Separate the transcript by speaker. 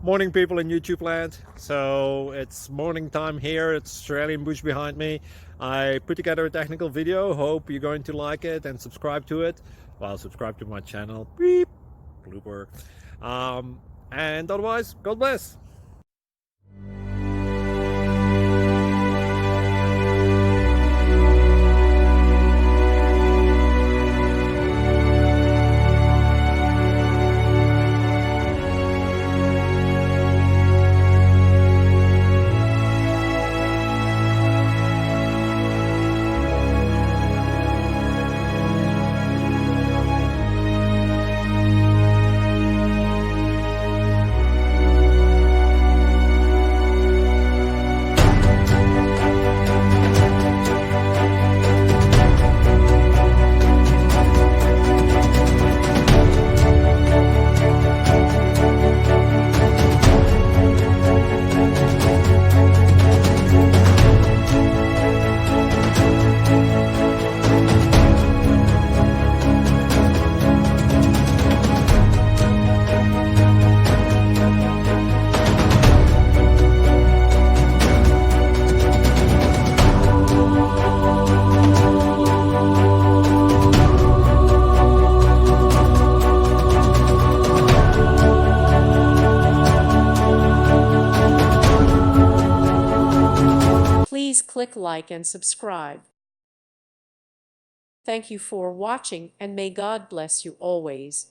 Speaker 1: Morning people in YouTube land. So it's morning time here. It's Australian bush behind me. I put together a technical video. Hope you're going to like it and subscribe to it. Well, subscribe to my channel. Beep. Blooper. And otherwise, God bless.
Speaker 2: Please click like and subscribe. Thank you for watching, and may God bless you always.